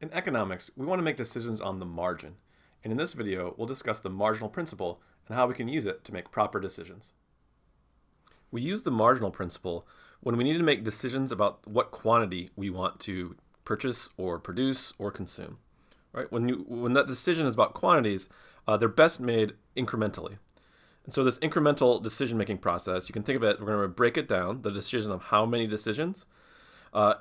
In economics, we want to make decisions on the margin, and in this video, we'll discuss the marginal principle and how we can use it to make proper decisions. We use the marginal principle when we need to make decisions about what quantity we want to purchase or produce or consume. Right? When that decision is about quantities, they're best made incrementally. And so this incremental decision-making process, you can think of it, we're going to break it down, the decision of how many decisions,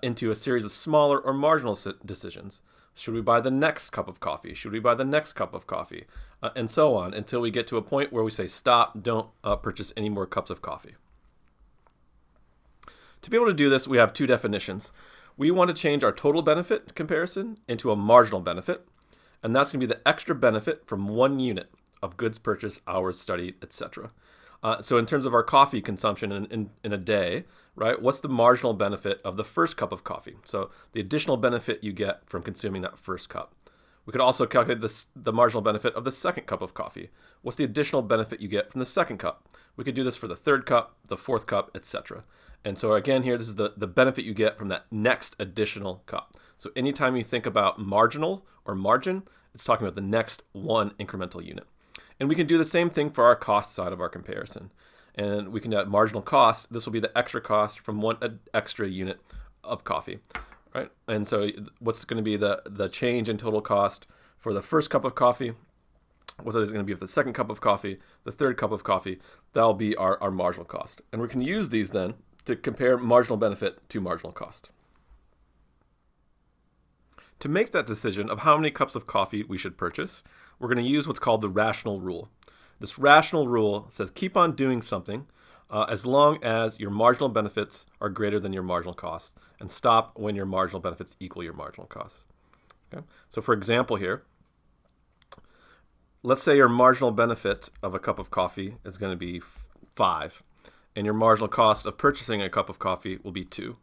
into a series of smaller or marginal decisions. Should we buy the next cup of coffee? Should we buy the next cup of coffee? And so on until we get to a point where we say, stop, don't purchase any more cups of coffee. To be able to do this, we have two definitions. We want to change our total benefit comparison into a marginal benefit, and that's going to be the extra benefit from 1 unit of goods purchased, hours studied, etc. So in terms of our coffee consumption in a day, right, what's the marginal benefit of the first cup of coffee? So the additional benefit you get from consuming that first cup. We could also calculate the marginal benefit of the second cup of coffee. What's the additional benefit you get from the second cup? We could do this for the third cup, the fourth cup, etc. And so again here, this is the benefit you get from that next additional cup. So anytime you think about marginal or margin, it's talking about the next one incremental unit. And we can do the same thing for our cost side of our comparison. And we can add marginal cost. This will be the extra cost from one extra unit of coffee, right? And so what's going to be the change in total cost for the first cup of coffee? What is it going to be for the second cup of coffee, the third cup of coffee? That'll be our marginal cost. And we can use these then to compare marginal benefit to marginal cost. To make that decision of how many cups of coffee we should purchase, we're going to use what's called the rational rule. This rational rule says keep on doing something as long as your marginal benefits are greater than your marginal costs, and stop when your marginal benefits equal your marginal costs. Okay? So for example here, let's say your marginal benefit of a cup of coffee is going to be 5, and your marginal cost of purchasing a cup of coffee will be 2.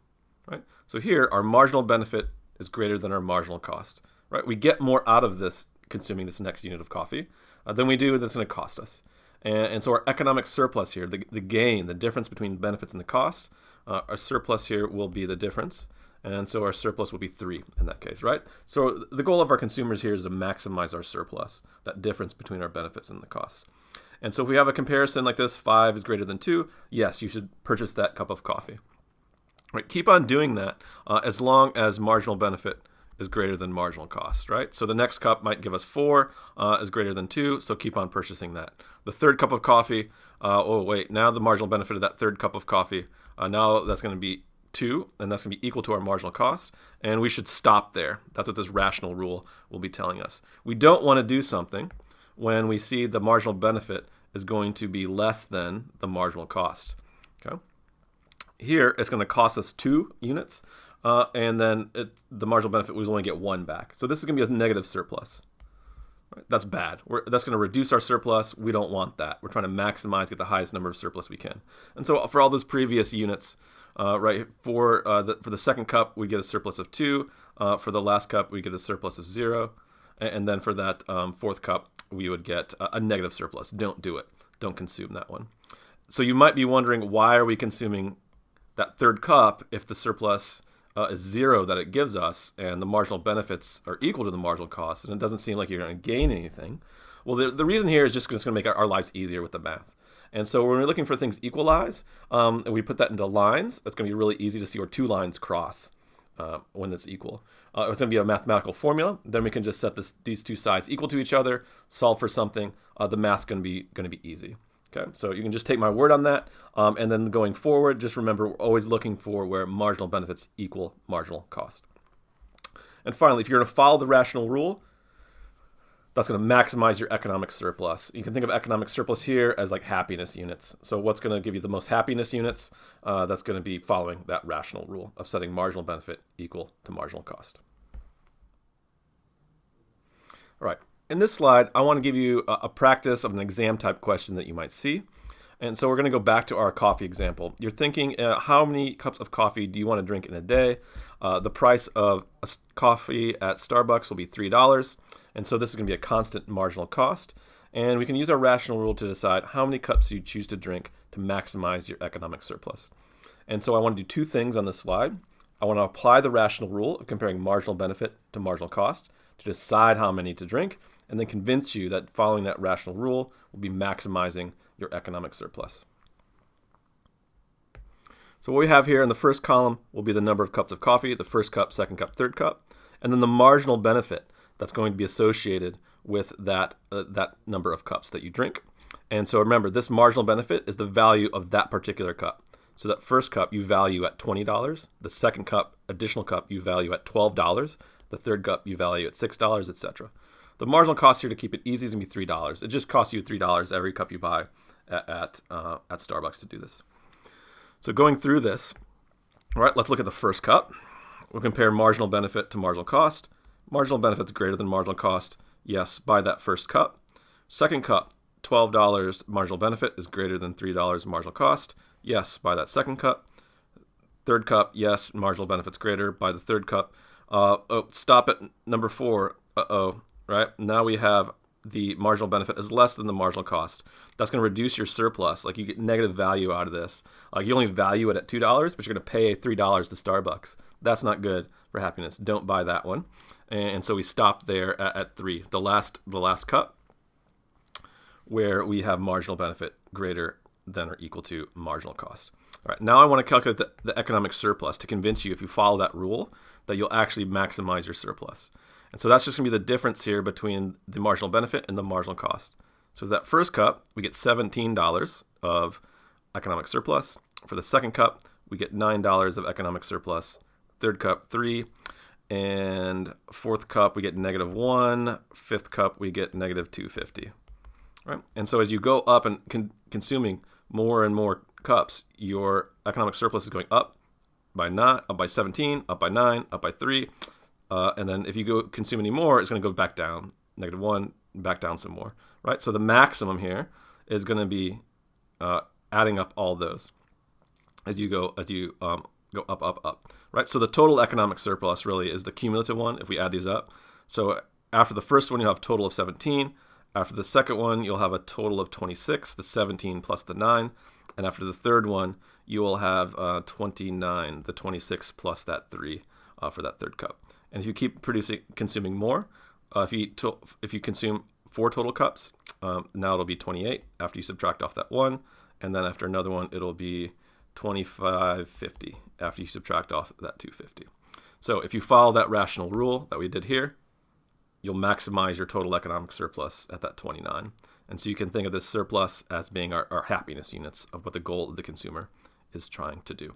Right? So here, our marginal benefit is greater than our marginal cost. Right? We get more out of this consuming this next unit of coffee than we do that's going to cost us. And so our economic surplus here, the gain, the difference between benefits and the cost, our surplus here will be the difference. And so our surplus will be 3 in that case, right? So the goal of our consumers here is to maximize our surplus, that difference between our benefits and the cost. And so if we have a comparison like this, 5 is greater than 2, yes, you should purchase that cup of coffee. Right? Keep on doing that as long as marginal benefit is greater than marginal cost, right? So the next cup might give us 4 is greater than 2, so keep on purchasing that. The third cup of coffee, now the marginal benefit of that third cup of coffee, now that's going to be 2, and that's going to be equal to our marginal cost, and we should stop there. That's what this rational rule will be telling us. We don't want to do something when we see the marginal benefit is going to be less than the marginal cost. Okay? Here, it's going to cost us 2 units, and then the marginal benefit we only get 1 back. So this is going to be a negative surplus. Right? That's bad. That's going to reduce our surplus. We don't want that. We're trying to maximize, get the highest number of surplus we can. And so for all those previous units, right, for the second cup, we get a surplus of 2. For the last cup, we get a surplus of 0. And then for that fourth cup, we would get a negative surplus. Don't do it. Don't consume that one. So you might be wondering, why are we consuming that third cup if the surplus is 0 that it gives us and the marginal benefits are equal to the marginal cost, and it doesn't seem like you're going to gain anything? Well, the reason here is just going to make our lives easier with the math. And so when we're looking for things equalize, and we put that into lines, it's going to be really easy to see where 2 lines cross when it's equal. It's going to be a mathematical formula. Then we can just set these 2 sides equal to each other, solve for something. The math's going to be easy. Okay, so you can just take my word on that, and then going forward, just remember we're always looking for where marginal benefits equal marginal cost. And finally, if you're going to follow the rational rule, that's going to maximize your economic surplus. You can think of economic surplus here as like happiness units. So what's going to give you the most happiness units? That's going to be following that rational rule of setting marginal benefit equal to marginal cost. All right. In this slide, I want to give you a practice of an exam type question that you might see. And so we're going to go back to our coffee example. You're thinking, how many cups of coffee do you want to drink in a day? The price of a coffee at Starbucks will be $3. And so this is going to be a constant marginal cost. And we can use our rational rule to decide how many cups you choose to drink to maximize your economic surplus. And so I want to do 2 things on this slide. I want to apply the rational rule of comparing marginal benefit to marginal cost to decide how many to drink, and then convince you that following that rational rule will be maximizing your economic surplus. So what we have here in the first column will be the number of cups of coffee, the first cup, second cup, third cup, and then the marginal benefit that's going to be associated with that number of cups that you drink. And so remember, this marginal benefit is the value of that particular cup. So that first cup you value at $20, the second cup, additional cup, you value at $12, the third cup you value at $6, etc. The marginal cost here, to keep it easy, is going to be $3. It just costs you $3 every cup you buy at Starbucks to do this. So going through this, all right, let's look at the first cup. We'll compare marginal benefit to marginal cost. Marginal benefit is greater than marginal cost. Yes, buy that first cup. Second cup, $12 marginal benefit is greater than $3 marginal cost. Yes, buy that second cup. Third cup, yes, marginal benefit's greater. Buy the third cup. Stop at number 4. Right? Now we have the marginal benefit is less than the marginal cost. That's going to reduce your surplus. Like, you get negative value out of this. Like, you only value it at $2, but you're going to pay $3 to Starbucks. That's not good for happiness. Don't buy that one. And so we stop there at 3, the last cup, where we have marginal benefit greater than or equal to marginal cost. All right, now I want to calculate the economic surplus to convince you, if you follow that rule, that you'll actually maximize your surplus. And so that's just going to be the difference here between the marginal benefit and the marginal cost. So for that first cup, we get $17 of economic surplus. For the second cup, we get $9 of economic surplus. Third cup, 3. And fourth cup, we get -1. Fifth cup, we get -250. Right? And so as you go up and consuming more and more cups, your economic surplus is going up by 9, up by 17, up by 9, up by 3. And then if you go consume any more, it's going to go back down, -1, back down some more, right? So the maximum here is going to be adding up all those as you go up, right? So the total economic surplus really is the cumulative one if we add these up. So after the first one, you'll have a total of 17. After the second one, you'll have a total of 26, the 17 plus the 9. And after the third one, you will have 29, the 26 plus that 3 for that third cup. And if you keep consuming more, if you consume 4 total cups, now it'll be 28 after you subtract off that 1. And then after another one, it'll be 25.50 after you subtract off that 250. So if you follow that rational rule that we did here, you'll maximize your total economic surplus at that 29. And so you can think of this surplus as being our happiness units of what the goal of the consumer is trying to do.